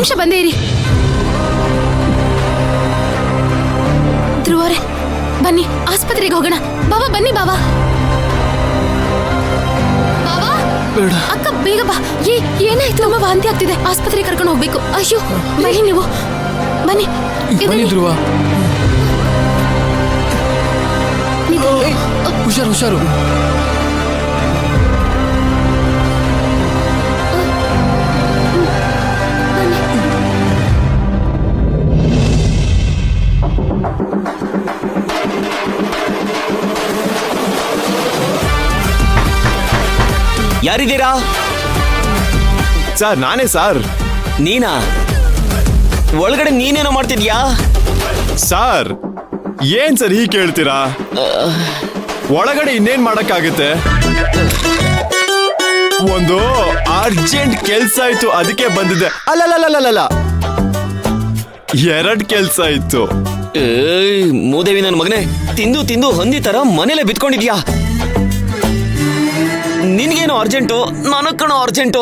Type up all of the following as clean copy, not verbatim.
ನಿಮಿಷ ಬಂದೇ ಇರಿ. ಧ್ರುವರೇ ಬನ್ನಿ, ಆಸ್ಪತ್ರೆಗೆ ಹೋಗೋಣ. ಬಾಬಾ ಬನ್ನಿ ಬಾಬಾ. ಬಾಬಾ ಅಕ್ಕ ಬೇಗ ಬಾ. ಏನಾಯ್ತು? ನಮ್ಮ ವಾಂತಿ ಆಗ್ತಿದೆ, ಆಸ್ಪತ್ರೆಗೆ ಕರ್ಕೊಂಡು ಹೋಗ್ಬೇಕು. ಅಯ್ಯೋ ಬನ್ನಿ ನೀವು, ಬನ್ನಿ. ಧ್ರುವ, ಹುಷಾರು ಹುಷಾರು. ಯಾರಿದ್ದೀರಾ? ಸರ್ ನಾನೇ ಸರ್. ನೀನಾ? ಒಳಗಡೆ ನೀನೇನೋ ಮಾಡ್ತಿದ್ಯಾ? ಸರ್ ಏನ್ ಸರ್ ಹೀಗೆ ಕೇಳ್ತೀರಾ? ಒಳಗಡೆ ಇನ್ನೇನ್ ಮಾಡಕ್ಕಾಗುತ್ತೆ? ಒಂದು ಅರ್ಜೆಂಟ್ ಕೆಲ್ಸ ಇತ್ತು, ಅದಕ್ಕೆ ಬಂದಿದ್ದೆ. ಅಲ್ಲಲ್ಲ, 2 ಕೆಲ್ಸ ಇತ್ತು. ಮೂದೇವಿ ನನ್ನ ಮಗನೇ, ತಿಂದು ತಿಂದು ಹೊಂದಿ ತರ ಮನೇಲೆ ಬಿತ್ಕೊಂಡಿದ್ಯಾ? ನಿನ್ಗೇನು ಅರ್ಜೆಂಟು? ನನಗ್ ಕಣೋ ಅರ್ಜೆಂಟು.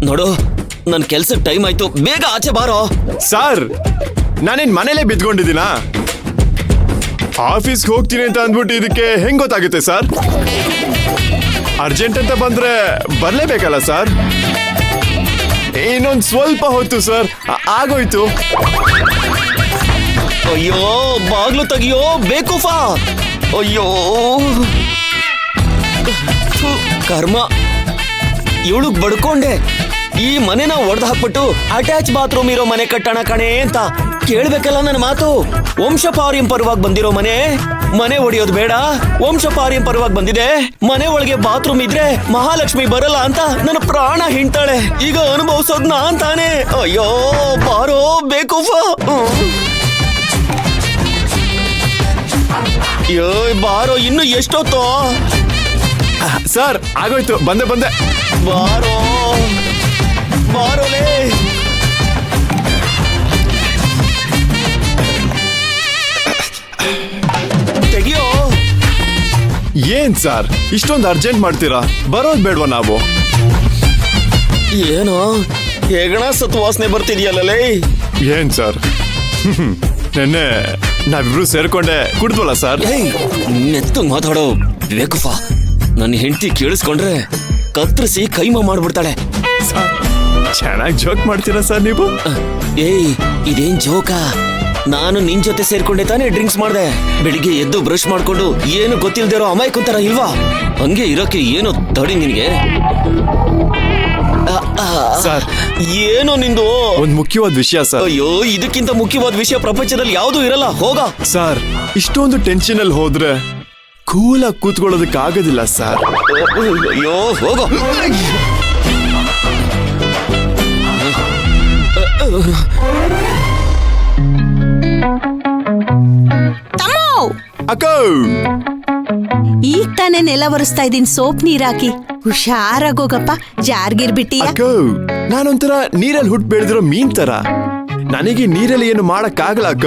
ನೋಡು, ನನ್ ಕೆಲ್ಸಕ್ಕೆ ಟೈಮ್ ಆಯ್ತು, ಬೇಗ ಆಚೆ ಬಾರೋ. ಸರ್ ನಾನೇನ್ ಮನೇಲೆ ಬಿದ್ಕೊಂಡಿದ್ದೀನಾ? ಆಫೀಸ್ಗೆ ಹೋಗ್ತೀನಿ ಅಂತ ಅಂದ್ಬಿಟ್ಟು ಇದಕ್ಕೆ ಹೆಂಗ್ ಗೊತ್ತಾಗುತ್ತೆ ಸರ್? ಅರ್ಜೆಂಟ್ ಅಂತ ಬಂದ್ರೆ ಬರ್ಲೇಬೇಕಲ್ಲ ಸರ್. ಇನ್ನೊಂದ್ ಸ್ವಲ್ಪ ಹೊತ್ತು ಸರ್, ಆಗೋಯ್ತು. ಅಯ್ಯೋ ಬಾಗ್ಲು ತೆಗಿಯೋ ಬೇಕೂಫಾ. ಅಯ್ಯೋ ಕರ್ಮ, ಇವಳಗ್ ಬಡ್ಕೊಂಡೆ. ಈ ಮನೆನ ಒಡೆದು ಹಾಕ್ಬಿಟ್ಟು ಅಟ್ಯಾಚ್ ಬಾತ್ರೂಮ್ ಇರೋ ಮನೆ ಕಟ್ಟಣ ಕಣೆ ಅಂತ ಕೇಳ್ಬೇಕಲ್ಲ ನನ್ನ ಮಾತು. ವಂಶಪಾರಂಪರವಾಗಿ ಬಂದಿರೋ ಮನೆ ಒಡೆಯೋದು ಬೇಡ, ವಂಶಪಾರಂಪರವಾಗಿ ಬಂದಿದೆ, ಮನೆ ಒಳಗೆ ಬಾತ್ರೂಮ್ ಇದ್ರೆ ಮಹಾಲಕ್ಷ್ಮಿ ಬರಲ್ಲ ಅಂತ ನನ್ನ ಪ್ರಾಣ ಹಿಂಡ್ತಾಳೆ. ಈಗ ಅನುಭವಿಸೋದ್ ನಾನ್ ತಾನೆ. ಅಯ್ಯೋ ಬಾರೋ ಬೇಕೂಫಾ. ಅಯ್ಯೋ ಬಾರೋ, ಇನ್ನು ಎಷ್ಟೊತ್ತು? ಸರ್ ಆಗೋಯ್ತು, ಬಂದೆ. ಬಾರೋ ಬಾರೋಲೇ. ತೆಗಿಯೋ. ಏನ್ ಸರ್ ಇಷ್ಟೊಂದು ಅರ್ಜೆಂಟ್ ಮಾಡ್ತೀರಾ? ಬರೋದ್ ಬೇಡ್ವಾ ನಾವು? ಏನೋ ಹೆಗಣ ಸತ್ವಾಸನೆ ಬರ್ತಿದ್ಯಲ್ಲೇ. ಏನ್ ಸರ್ ನೆನ್ನೆ ನಾವಿಬ್ರು ಸೇರ್ಕೊಂಡೆ ಕುಡ್ದ್ವಲ್ಲ ಸರ್. ನೆತ್ತು ಮಾತಾಡೋ ಬೇಕುಫಾ. ನನ್ನ ಹೆಂಡತಿ ಕೇಳಿಸ್ಕೊಂಡ್ರೆ ಕತ್ತರಿಸಿ ಕೈಮ ಮಾಡ್ಬಿಡ್ತಾಳೆ. ಚೆನ್ನಾಗಿ ಜೋಕ್ ಮಾಡ್ತೀರಾ ಸರ್ ನೀವು? ಇದೇನ್ ಜೋಕಾ? ನಾನು ನಿನ್ ಜೊತೆ ಸೇರ್ಕೊಂಡೆ ತಾನೇ ಡ್ರಿಂಕ್ಸ್ ಮಾಡ್ದೆ. ಬೆಳಿಗ್ಗೆ ಎದ್ದು ಬ್ರಷ್ ಮಾಡ್ಕೊಂಡು ಏನು ಗೊತ್ತಿಲ್ದಿರೋ ಅಮಾಯಕಂತರ ಇಲ್ವಾ? ಹಂಗೆ ಇರೋಕೆ ಏನು ತಡಿ ನಿನ್ಗೆ? ಸರ್ ಏನೋ ನಿಂದು? ಒಂದ್ ಮುಖ್ಯವಾದ ವಿಷಯ ಸರ್. ಅಯ್ಯೋ ಇದಕ್ಕಿಂತ ಮುಖ್ಯವಾದ ವಿಷಯ ಪ್ರಪಂಚದಲ್ಲಿ ಯಾವ್ದೂ ಇರಲ್ಲ, ಹೋಗ. ಸರ್ ಇಷ್ಟೊಂದು ಟೆನ್ಷನ್ ಅಲ್ಲಿ ಹೋದ್ರೆ ಕೂಲಾಗಿ ಕೂತ್ಕೊಳ್ಳೋದಕ್ಕೆ ಆಗೋದಿಲ್ಲ ಸರ್. ಅಯ್ಯೋ ಹೋಗೋ. ಅಕ್ಕ ಈಗ ತಾನೇ ನೆಲ ಒರೆಸ್ತಾ ಇದೀನಿ, ಸೋಪ್ ನೀರಾಕಿ. ಹುಷಾರಾಗೋಗಪ್ಪ, ಜಾರ್ಗಿರ್ ಬಿಟ್ಟಿಯ. ಅಕ್ಕ ನಾನೊಂಥರ ನೀರಲ್ಲಿ ಹುಟ್ಟು ಬೆಳೆದಿರೋ ಮೀನ್ ತರ, ನನಗೆ ನೀರಲ್ಲಿ ಏನು ಮಾಡಕ್ಕಾಗಲ್ಲ ಅಕ್ಕ.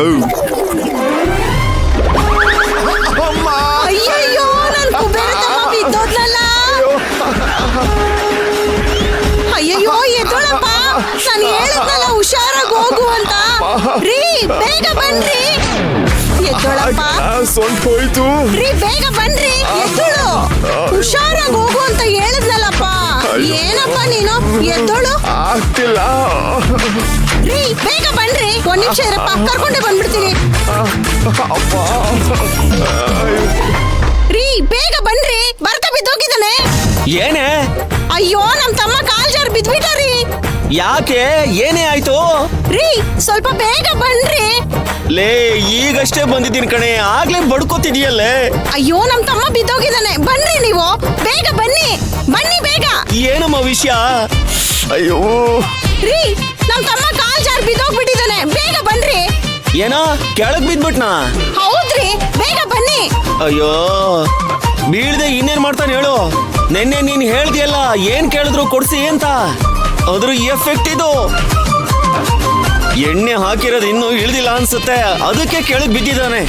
ಅಯ್ಯಯ್ಯೋ ನನ್ ಕುಬೇರ ತಮ್ಮ ಬಿದ್ದೋದ್ಲಲ್ಲ. ಅಯ್ಯಯ್ಯೋ ಎದ್ದೋಳಪ್ಪ, ನಾನು ಹೇಳಿದ್ನಲ್ಲ ಹುಷಾರಾಗಿ ಹೋಗು ಅಂತ. ರೀ ಬೇಗ ಬನ್ರಿ, ಎದ್ದೋಳಪ್ಪ. ಸೊಂಟ ಹೋಯ್ತು ರೀ ಬೇಗ ಬನ್ರಿ, ಎದ್ದೋಳು. ಹುಷಾರಾಗಿ ಹೋಗು ಅಂತ ಹೇಳಿದ್ನಲ್ಲಪ್ಪ. ಏನಪ್ಪ ನೀನು, ಎದ್ದೋಳು. ಆಗ್ತಿಲ್ಲ. ರೀ ಬೇಗ ಬನ್ರಿ, 1 ನಿಮಿಷ ಇರಪ್ಪ, ಕರ್ಕೊಂಡೆ ಬಂದ್ಬಿಡ್ತೀನಿ. ರೀ ಬೇಗ ಬನ್ರಿ, ಬರ್ತಾ ಬಿದ್ದೋಗಿದ್ದಾನೆ. ಏನೇ? ಅಯ್ಯೋ ನಮ್ ತಮ್ಮ ಕಾಲ್ ಜಾರ್ ಬಿದ್ಬಿಟ್ಟಾರಿ. ಯಾಕೆ? ಏನೇ ಆಯ್ತು? ರೀ ಸ್ವಲ್ಪ ಬೇಗ ಬನ್ರಿ. ಲೇ ಈಗಷ್ಟೇ ಬಂದಿದ್ದೀನಿ ಕಣೆ, ಆಗ್ಲೇ ಬಡ್ಕೋತಿದೀಯಲ್ಲೇ. ಅಯ್ಯೋ ನಮ್ ತಮ್ಮ ಬಿದ್ದೋಗಿದ್ದಾನೆ, ಬನ್ರಿ ನೀವು ಬೇಗ ಬನ್ನಿ, ಬನ್ನಿ ಬೇಗ. ಏನಮ್ಮ ವಿಷಯ? ಅಯ್ಯೋ ರೀ ನಮ್ ತಮ್ಮ ಕಾಲ್ ಜಾರ್ ಬಿದ್ದೋಗ್ಬಿಟ್ಟಿದ್ದಾನೆ, ಬೇಗ ಬನ್ರಿ. ಏನೋ ಕೆಳಗ್ ಬಿದ್ಬಿಟ್ನಾ? ಹೌದ್ರಿ, ಬೇಗ ಬನ್ನಿ. ಅಯ್ಯೋ ಬೀಳ್ದೆ ಇನ್ನೇನ್ ಮಾಡ್ತಾನೆ ಹೇಳು? ನೆನ್ನೆ ನೀನ್ ಹೇಳ್ದಿಯಲ್ಲ ಏನ್ ಕೇಳಿದ್ರು ಕೊಡ್ಸಿ ಅಂತ, ಅದ್ರ ಎಫೆಕ್ಟ್ ಇದು. ಎಣ್ಣೆ ಹಾಕಿರೋದು ಇನ್ನೂ ಇಳ್ದಿಲ್ಲ ಅನ್ಸುತ್ತೆ, ಅದಕ್ಕೆ ಕೆಳಗ್ ಬಿದ್ದಿದ್ದಾನೆ.